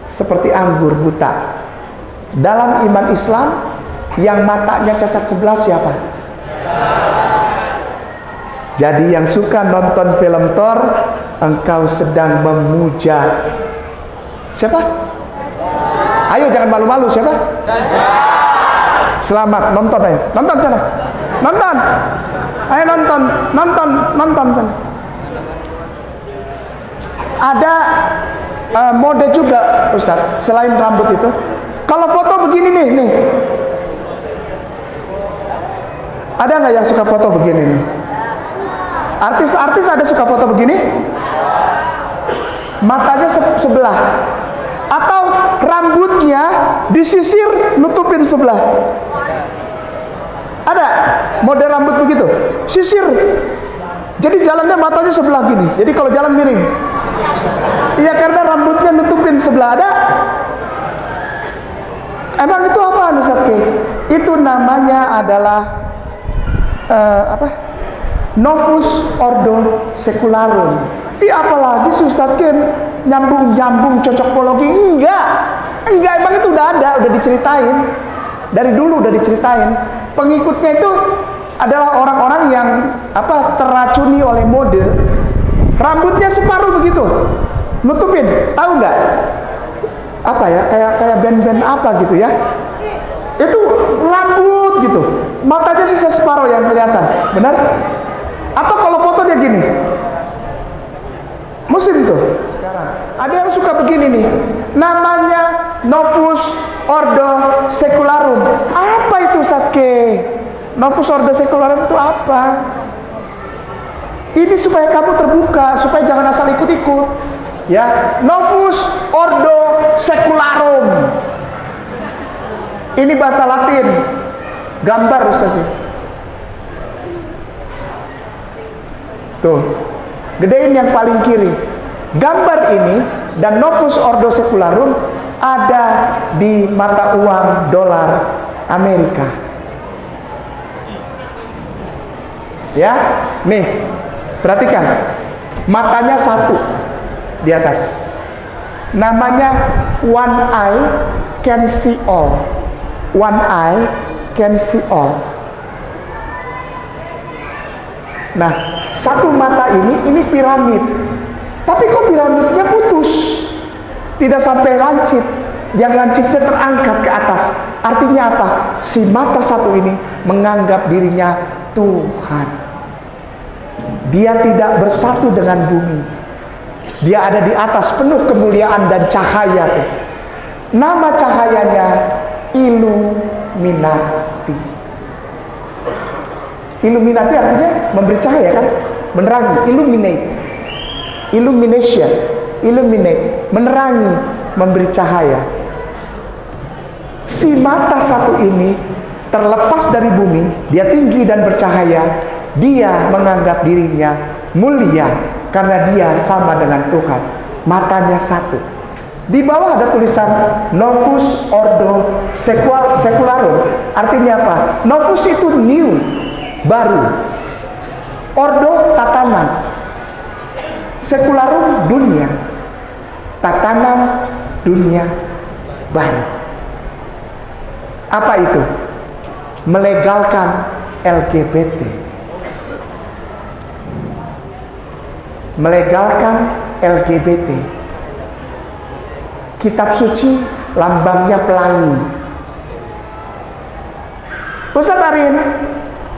[SPEAKER 1] Seperti anggur buta. Dalam iman Islam, yang matanya cacat sebelah siapa? Jadi yang suka nonton film Thor, engkau sedang memuja siapa? Ayo jangan malu-malu, siapa? Selamat, nonton ayo. Nonton sana. Nonton. Ayo nonton sana. Ada mode juga Ustaz, selain rambut itu. Kalau foto begini nih. Ada nggak yang suka foto begini nih? Artis-artis ada suka foto begini? Matanya sebelah. Atau rambutnya disisir nutupin sebelah. Ada mode rambut begitu, sisir. Jadi jalannya matanya sebelah gini. Jadi kalau jalan miring. Iya, karena rambutnya nutupin sebelah. Ada? Emang itu apa Ustaz Ki? Itu namanya adalah Novus Ordo Secularum. Apalagi si Ustaz Ki nyambung cocokologi? Enggak, emang itu udah diceritain. Dari dulu udah diceritain. Pengikutnya itu adalah orang-orang yang terracuni oleh mode. Rambutnya separuh begitu, nutupin. Tahu nggak? Kayak band-band apa gitu ya? Itu rambut gitu, matanya sisa separuh yang kelihatan, benar? Atau kalau foto dia gini, musim tuh. Sekarang ada yang suka begini nih, namanya Novus Ordo Secularum. Apa itu Satke? Novus Ordo Secularum itu apa? Ini supaya kamu terbuka, supaya jangan asal ikut-ikut. Ya, Novus Ordo Secularum. Ini bahasa Latin. Gambar Ustaz sih. Tuh, gedein yang paling kiri. Gambar ini dan Novus Ordo Secularum ada di mata uang dolar Amerika. Ya, nih, perhatikan. Matanya satu di atas. Namanya one eye can see all. One eye can see all. Nah, satu mata ini piramid. Tapi kok piramidnya putus? Tidak sampai lancip. Yang lancipnya terangkat ke atas. Artinya apa? Si mata satu ini menganggap dirinya Tuhan. Dia tidak bersatu dengan bumi. Dia ada di atas penuh kemuliaan dan cahaya. Nama cahayanya Illuminati. Illuminati artinya memberi cahaya kan? Menerangi, illuminate. Illumination, illuminate, menerangi, memberi cahaya. Si mata satu ini terlepas dari bumi, dia tinggi dan bercahaya. Dia menganggap dirinya mulia karena dia sama dengan Tuhan, matanya satu. Di bawah ada tulisan Novus Ordo Secularum. Artinya apa? Novus itu new, baru. Ordo tatanan. Secularum dunia. Tatanan dunia baru. Apa itu? Melegalkan LGBT. Melegalkan LGBT. Kitab suci lambangnya pelangi. Ustaz Arin,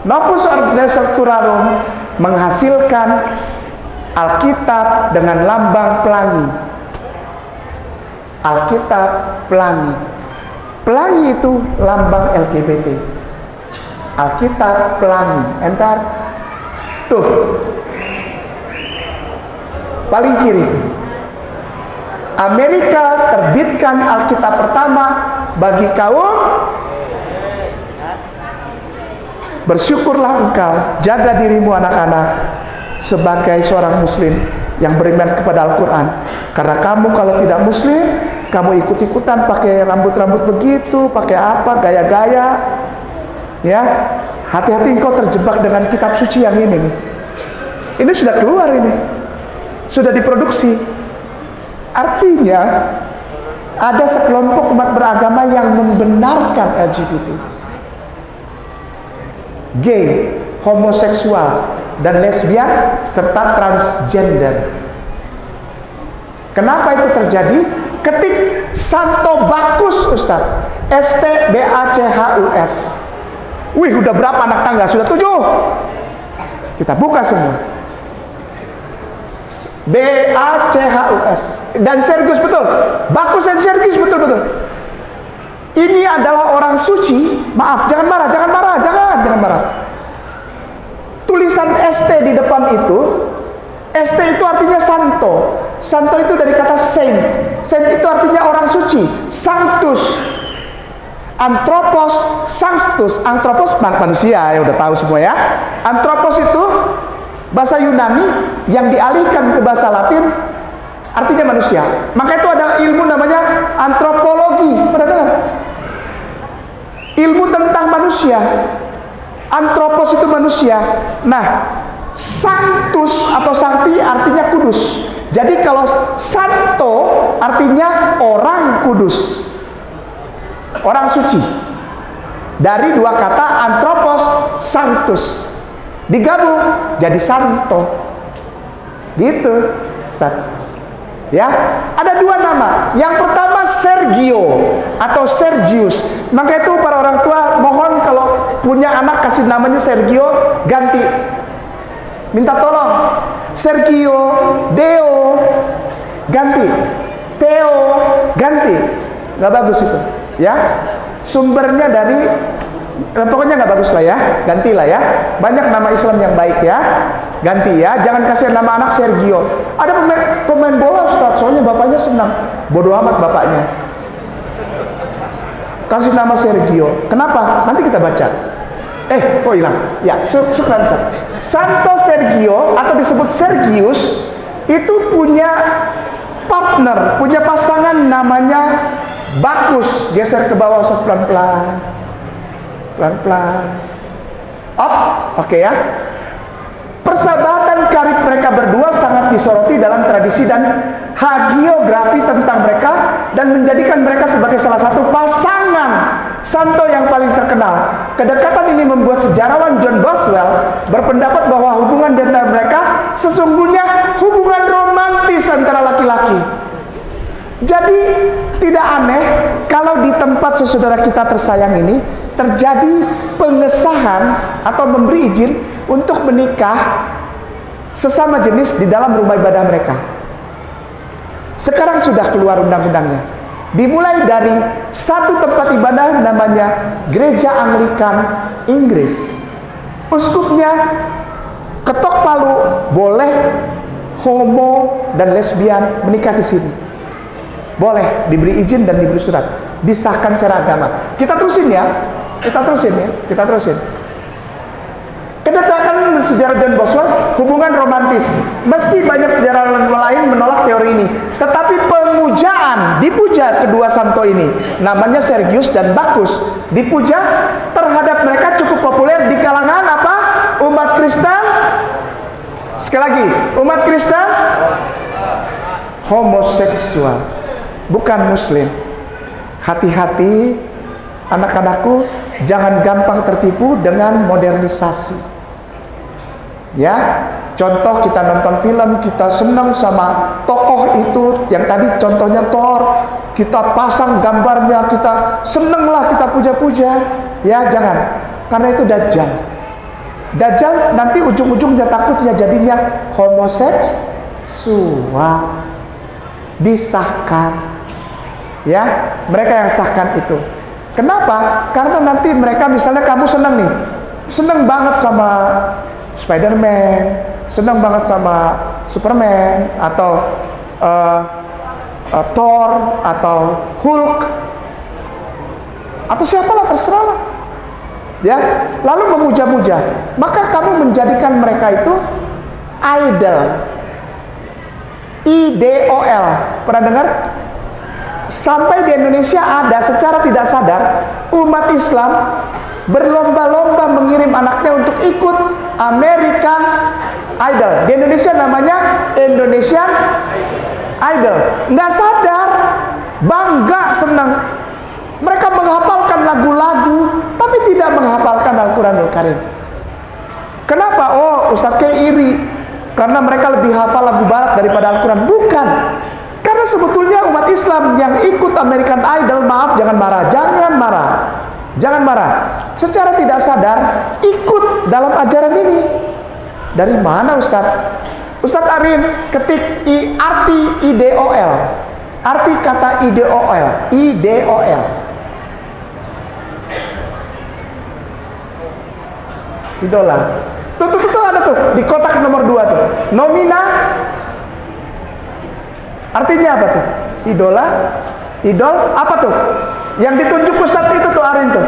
[SPEAKER 1] Novus Ordo Secularum menghasilkan Alkitab dengan lambang pelangi. Alkitab pelangi. Pelangi itu lambang LGBT. Alkitab pelangi. Entar. Tuh. Paling kiri. Amerika terbitkan Alkitab pertama bagi kaum. Bersyukurlah engkau, jaga dirimu anak-anak sebagai seorang muslim yang beriman kepada Al-Quran. Karena kamu kalau tidak muslim, kamu ikut-ikutan pakai rambut-rambut begitu, pakai apa, gaya-gaya, ya, hati-hati engkau terjebak dengan kitab suci yang ini nih. Ini sudah keluar ini, sudah diproduksi. Artinya ada sekelompok umat beragama yang membenarkan LGBT, gay, homoseksual, dan lesbian serta transgender. Kenapa itu terjadi? Ketik Santo Bacchus, Ustaz. STBACHUS. Wih, udah berapa anak tangga? Sudah 7. Kita buka semua. BACHUS dan Sergius, betul. Bacchus dan Sergius, betul-betul. Ini adalah orang suci. Maaf, jangan marah, jangan marah. Tulisan ST di depan itu, ST itu artinya santo. Santo itu dari kata saint. Saint itu artinya orang suci. Sanctus. Anthropos, sanctus. Anthropos manusia, ya udah tahu semua ya. Anthropos itu bahasa Yunani yang dialihkan ke bahasa Latin artinya manusia. Maka itu ada ilmu namanya antropologi. Pernah dengar? Ilmu tentang manusia. Anthropos itu manusia. Nah, sanctus atau sancti artinya kudus. Jadi kalau santo artinya orang kudus, orang suci. Dari dua kata anthropos, sanctus, digabung jadi santo. Gitu, Ustaz. Ya, ada dua nama. Yang pertama Sergio atau Sergius. Maka itu para orang tua mohon kalau punya anak kasih namanya Sergio, ganti. Minta tolong. Sergio, Deo, ganti. Theo, ganti. Nggak bagus itu, ya. Sumbernya dari pokoknya nggak bagus lah ya, gantilah ya. Banyak nama Islam yang baik ya, ganti ya. Jangan kasih nama anak Sergio. Ada pemain bola Ustaz, soalnya bapaknya senang. Bodoh amat bapaknya. Kasih nama Sergio. Kenapa? Nanti kita baca. Kok hilang? Ya, sekarang Santo Sergio atau disebut Sergius itu punya partner, punya pasangan namanya Bacchus. Geser ke bawah Ustaz, pelan-pelan. Pelan-pelan. Oke ya. Persahabatan karib mereka berdua sangat disoroti dalam tradisi dan hagiografi tentang mereka dan menjadikan mereka sebagai salah satu pasangan santo yang paling terkenal. Kedekatan ini membuat sejarawan John Boswell berpendapat bahwa hubungan di antara mereka sesungguhnya hubungan romantis antara laki-laki. Jadi tidak aneh kalau di tempat saudara kita tersayang ini terjadi pengesahan atau memberi izin untuk menikah sesama jenis di dalam rumah ibadah mereka. Sekarang sudah keluar undang-undangnya. Dimulai dari satu tempat ibadah namanya Gereja Anglikan Inggris. Uskupnya ketok palu boleh homo dan lesbian menikah di sini. Boleh, diberi izin dan diberi surat, disahkan secara agama. Kita terusin ya. Kita terusin. Kedekatan sejarah John Boswell, hubungan romantis. Meski banyak sejarawan lain menolak teori ini, tetapi pemujaan, dipuja kedua santo ini, namanya Sergius dan Bacchus, dipuja terhadap mereka cukup populer di kalangan apa? Umat Kristen. Sekali lagi, umat Kristen homoseksual, bukan Muslim. Hati-hati anak-anakku, jangan gampang tertipu dengan modernisasi. Ya, contoh kita nonton film, kita senang sama tokoh itu, yang tadi contohnya Thor, kita pasang gambarnya, kita senenglah, kita puja-puja. Ya, jangan, karena itu Dajjal. Dajjal nanti ujung-ujungnya takutnya jadinya homoseksual, disahkan. Ya, mereka yang sahkan itu. Kenapa? Karena nanti mereka, misalnya kamu senang nih, senang banget sama Spider-Man, senang banget sama Superman, atau Thor, atau Hulk, atau siapalah, terserah lah. Ya, lalu memuja-muja, maka kamu menjadikan mereka itu idol. IDOL, pernah dengar? Sampai di Indonesia ada, secara tidak sadar umat Islam berlomba-lomba mengirim anaknya untuk ikut American Idol. Di Indonesia namanya Indonesian Idol. Nggak sadar, bangga, senang. Mereka menghafalkan lagu-lagu, tapi tidak menghafalkan Al-Quranul Karim. Kenapa? Oh, Ustadz kayak iri karena mereka lebih hafal lagu barat daripada Al-Quran. Bukan. Karena sebetulnya umat Islam yang ikut American Idol, maaf, jangan marah, jangan marah, jangan marah. Secara tidak sadar ikut dalam ajaran ini. Dari mana Ustadz? Ustadz Arin ketik arti IDOL, arti kata IDOL, IDOL. Idola. Tuh ada tuh di kotak nomor 2 tuh. Nomina. Artinya apa tuh? Idola, idol, apa tuh? Yang ditunjuk Ustadz itu tuh Arin tuh.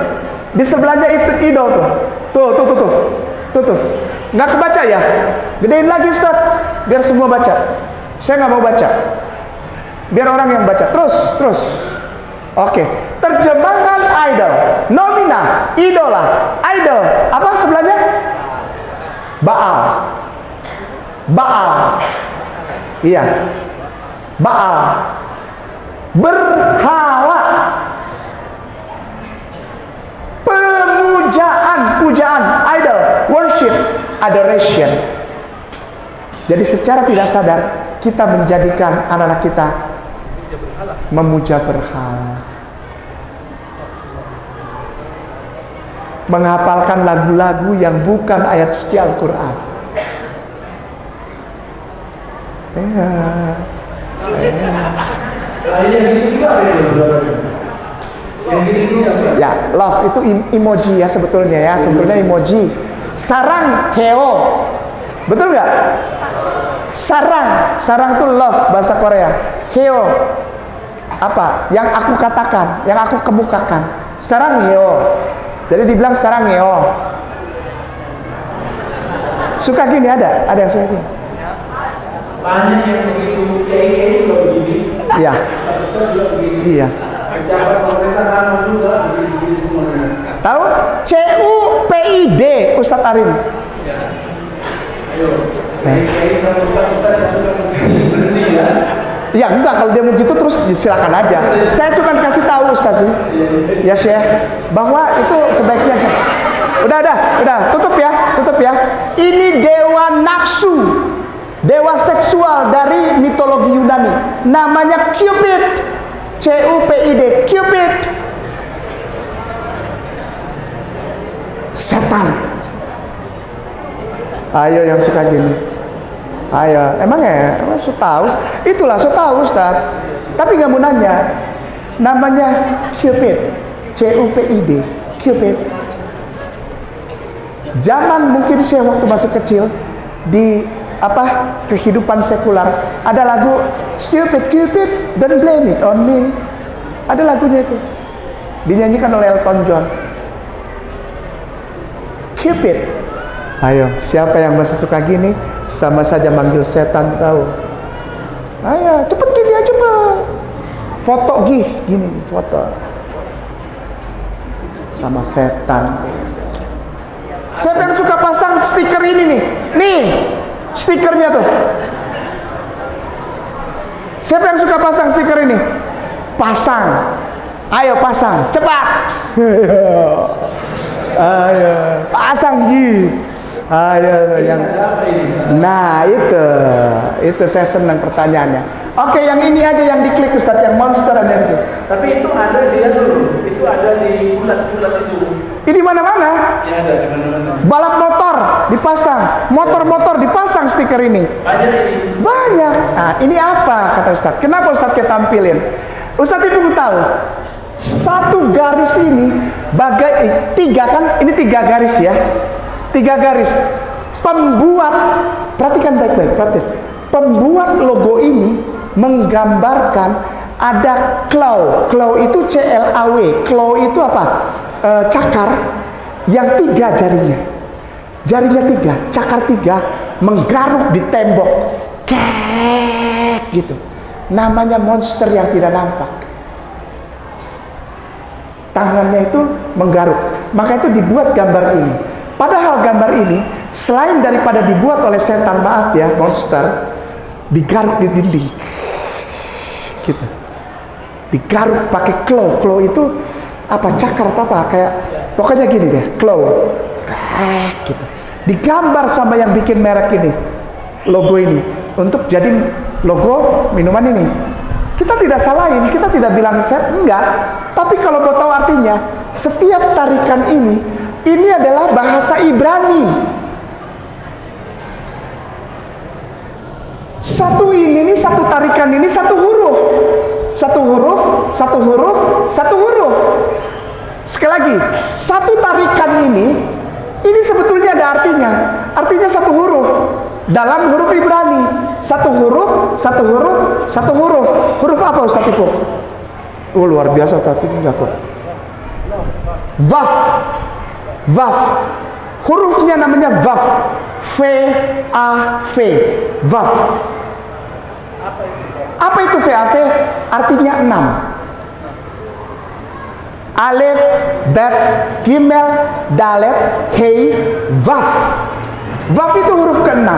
[SPEAKER 1] Di sebelahnya itu idol tuh. Tuh. Nggak kebaca ya? Gedein lagi Ustadz, biar semua baca. Saya nggak mau baca. Biar orang yang baca. Terus. Oke. Terjemahan idol, nomina, idola, idol. Apa sebelahnya? Baal. Iya. Baal, berhala, pujaan, idol, worship, adoration. Jadi secara tidak sadar kita menjadikan anak-anak kita memuja berhala, menghafalkan lagu-lagu yang bukan ayat suci Al-Quran. Ya, love itu emoji ya sebetulnya ya, sebetulnya emoji. Sarang heo, betul nggak? Sarang itu love bahasa Korea. Heo apa? Yang aku katakan, yang aku kemukakan. Sarang heo. Jadi dibilang sarang heo. Suka gini ada yang suka gini.
[SPEAKER 4] Banyak yang begitu kayak juga begini.
[SPEAKER 1] Iya.
[SPEAKER 4] Ustaz juga begini.
[SPEAKER 1] Iya.
[SPEAKER 4] Pejabat pemerintah sama juga begini semuanya.
[SPEAKER 1] Tahu? CUPID Ustadz Arin.
[SPEAKER 4] Ya. Ayo. Kayak sama Ustaz yang sudah begini ya.
[SPEAKER 1] Ya enggak, kalau dia mau gitu terus silakan aja. Saya cuma kasih tahu Ustaz sih. Ya Syekh, bahwa itu sebaiknya. Udah, tutup ya. Ini dewa nafsu, dewa seksual dari mitologi Yunani. Namanya Cupid. CUPID, Cupid. Setan. Ayo yang suka gini. Ayo, emang so tahu? Itulah so tahu Ustaz. Tapi nggak mau nanya. Namanya Cupid, CUPID, Cupid. Zaman mungkin saya waktu masih kecil di kehidupan sekular ada lagu Stupid Cupid, don't blame it on me. Ada lagunya itu, dinyanyikan oleh Elton John. Cupid, Ayo, siapa yang masih suka gini? Sama saja manggil setan tahu. Ayo, cepet gini aja, cepet. Foto gini, foto. Sama setan. Siapa yang suka pasang stiker ini nih? Nih, stikernya tuh. Siapa yang suka pasang stiker ini? Pasang. Ayo pasang, cepat. Ayo, pasang Ayo yang. Nah, itu saya senang pertanyaannya. Oke, yang ini aja yang diklik Ustaz, yang monster ada itu.
[SPEAKER 4] Tapi itu ada dia dulu. Itu ada di bulat-bulat itu.
[SPEAKER 1] Ini mana-mana.
[SPEAKER 4] Ya, ada di mana-mana.
[SPEAKER 1] Balap motor dipasang, motor-motor dipasang stiker ini.
[SPEAKER 4] Banyak ini.
[SPEAKER 1] Banyak. Nah, ini apa kata Ustaz? Kenapa Ustaz kita tampilin? Ustaz Ibu tahu, satu garis ini tiga kan? Ini 3 garis ya. 3 garis. Pembuat, perhatikan baik-baik, perhatikan. Pembuat logo ini menggambarkan ada claw. Claw itu CLAW. Claw itu apa? Cakar yang 3 jarinya. Jarinya 3, cakar 3 menggaruk di tembok. Kek gitu. Namanya monster yang tidak nampak. Tangannya itu menggaruk. Maka itu dibuat gambar ini. Padahal gambar ini selain daripada dibuat oleh setan, maaf ya, monster, digaruk di dinding. Gitu. Digaruk pakai claw. Claw itu apa, cakar atau apa, kayak pokoknya gini deh, claw. Gitu. Digambar sama yang bikin merek ini, logo ini, untuk jadi logo minuman ini. Kita tidak salahin, kita tidak bilang set, enggak. Tapi kalau mau tahu artinya, setiap tarikan ini adalah bahasa Ibrani. Satu tarikan ini satu huruf. Satu huruf, satu huruf, satu huruf. Sekali lagi, satu tarikan ini sebetulnya ada artinya. Artinya satu huruf. Dalam huruf Ibrani. Satu huruf, satu huruf, satu huruf. Huruf apa Ustaz Ipuk? Oh, luar biasa tapi enggak kok. Vaf. Vaf. Hurufnya namanya Vaf. V-A-V. Vaf. Apa itu V-A-V? Artinya 6. Alif, Bet, Gimel, Dalet, Hei, Vaf. Vaf itu huruf ke-6.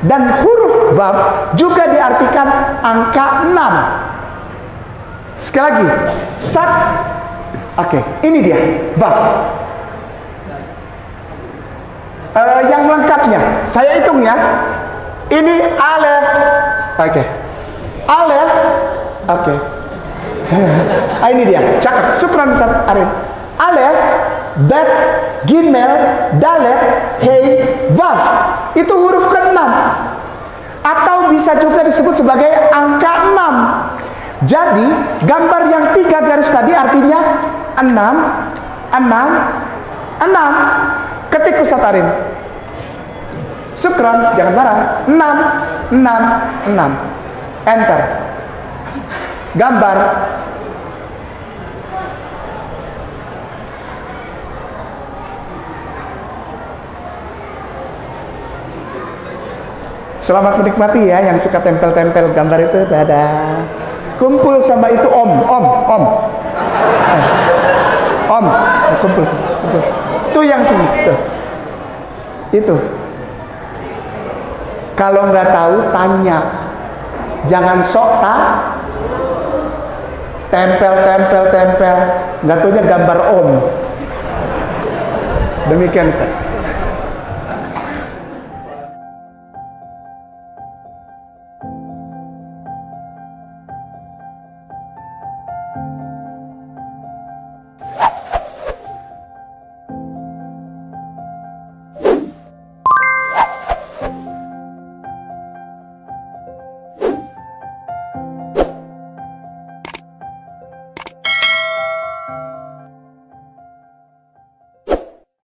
[SPEAKER 1] Dan huruf Vaf juga diartikan angka 6. Sekali lagi, sat. Oke, ini dia, Vaf. Yang lengkapnya, saya hitung ya. Ini Alef. Oke. Alef. Oke. Ini dia, cakep. Syukran Ustaz Arif. Alef, Bet, Gimel, Dalet, Hei, Vaf. Itu huruf ke-6. Atau bisa juga disebut sebagai angka 6. Jadi, gambar yang 3 garis tadi artinya 6, 6, 6. Ketik Ustaz Arif. Syukran, jangan marah. 6, 6, 6. Enter. Gambar. Selamat menikmati ya yang suka tempel-tempel gambar itu. Dadah. Kumpul sama itu om. Kumpul. Tuh yang sini. Tuh. Itu. Kalau nggak tahu tanya. Jangan sok tempel. Nggak taunya gambar om. Demikian Ustaz.